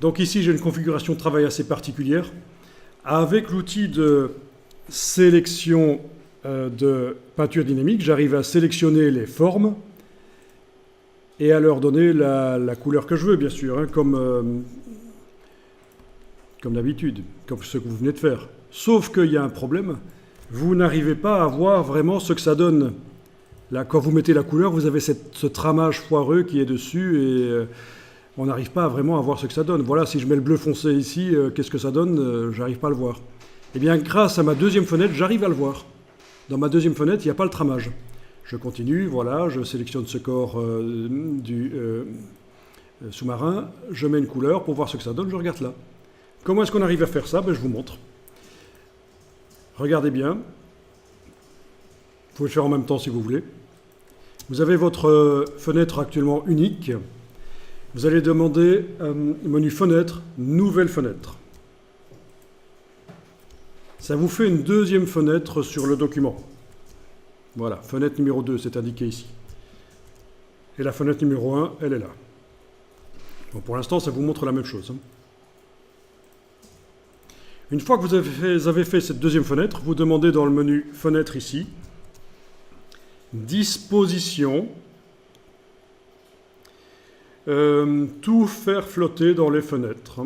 Donc ici, j'ai une configuration de travail assez particulière. Avec l'outil de sélection de peinture dynamique, j'arrive à sélectionner les formes et à leur donner la couleur que je veux, bien sûr, hein, comme d'habitude, comme ce que vous venez de faire. Sauf qu'il y a un problème, vous n'arrivez pas à voir vraiment ce que ça donne. Là, quand vous mettez la couleur, vous avez ce tramage foireux qui est dessus et on n'arrive pas vraiment à voir ce que ça donne. Voilà, si je mets le bleu foncé ici, qu'est-ce que ça donne? J'arrive pas à le voir. Eh bien, grâce à ma deuxième fenêtre, j'arrive à le voir. Dans ma deuxième fenêtre, il n'y a pas le tramage. Je continue, voilà, je sélectionne ce corps du sous-marin, je mets une couleur pour voir ce que ça donne, je regarde là. Comment est-ce qu'on arrive à faire ça? Je vous montre. Regardez bien. Vous pouvez le faire en même temps si vous voulez. Vous avez votre fenêtre actuellement unique. Vous allez demander menu fenêtre, nouvelle fenêtre. Ça vous fait une deuxième fenêtre sur le document. Voilà, fenêtre numéro 2, c'est indiqué ici. Et la fenêtre numéro 1, elle est là. Bon, pour l'instant, ça vous montre la même chose. Une fois que vous avez fait cette deuxième fenêtre, vous demandez dans le menu fenêtre ici, disposition, tout faire flotter dans les fenêtres.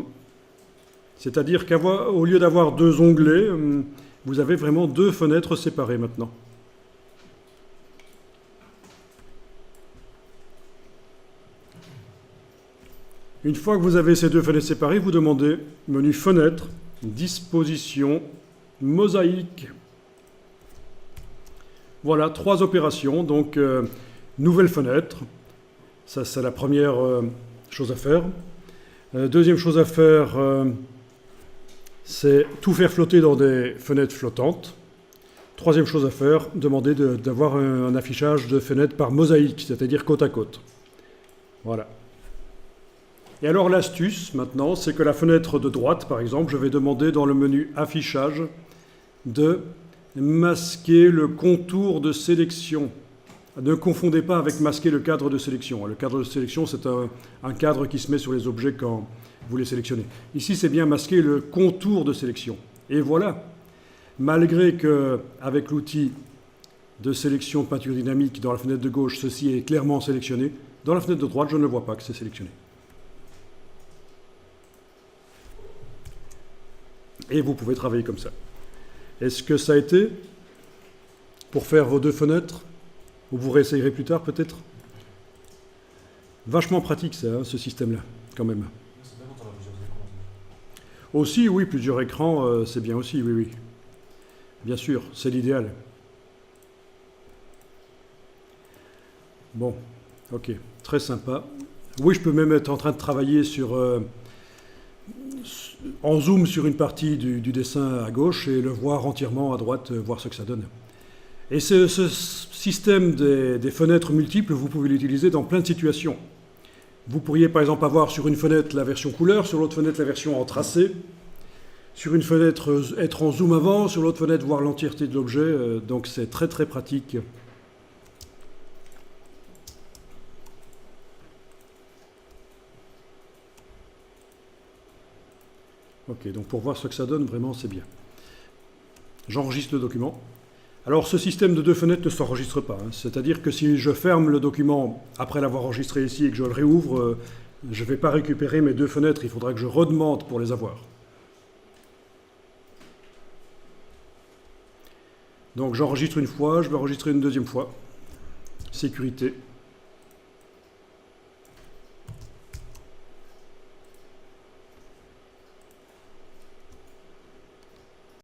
C'est-à-dire qu'au lieu d'avoir deux onglets, vous avez vraiment deux fenêtres séparées maintenant. Une fois que vous avez ces deux fenêtres séparées, vous demandez menu fenêtre, disposition, mosaïque. Voilà, 3 opérations. Donc, nouvelle fenêtre. Ça, c'est la première chose à faire. Deuxième chose à faire, c'est tout faire flotter dans des fenêtres flottantes. Troisième chose à faire, demander d'avoir un affichage de fenêtres par mosaïque, c'est-à-dire côte à côte. Voilà. Et alors l'astuce, maintenant, c'est que la fenêtre de droite, par exemple, je vais demander dans le menu affichage de masquer le contour de sélection. Ne confondez pas avec masquer le cadre de sélection. Le cadre de sélection, c'est un cadre qui se met sur les objets quand vous les sélectionnez. Ici, c'est bien masquer le contour de sélection. Et voilà, malgré qu'avec l'outil de sélection peinture dynamique dans la fenêtre de gauche, ceci est clairement sélectionné, dans la fenêtre de droite, je ne vois pas que c'est sélectionné. Et vous pouvez travailler comme ça. Est-ce que ça a été pour faire vos deux fenêtres? Ou vous réessayerez plus tard peut-être? Vachement pratique ça, hein, ce système-là, quand même. C'est bien quand on a plusieurs écrans. Aussi, oui, plusieurs écrans, c'est bien aussi, oui, oui. Bien sûr, c'est l'idéal. Bon, ok, très sympa. Oui, je peux même être en train de travailler en zoom sur une partie du dessin à gauche et le voir entièrement à droite, voir ce que ça donne. Et ce système des fenêtres multiples, vous pouvez l'utiliser dans plein de situations. Vous pourriez par exemple avoir sur une fenêtre la version couleur, sur l'autre fenêtre la version en tracé, sur une fenêtre être en zoom avant, sur l'autre fenêtre voir l'entièreté de l'objet, donc c'est très très pratique. Ok, donc pour voir ce que ça donne, vraiment, c'est bien. J'enregistre le document. Alors, ce système de deux fenêtres ne s'enregistre pas. Hein. C'est-à-dire que si je ferme le document après l'avoir enregistré ici et que je le réouvre, je ne vais pas récupérer mes deux fenêtres. Il faudra que je redemande pour les avoir. Donc, j'enregistre une fois, je vais enregistrer une deuxième fois. Sécurité.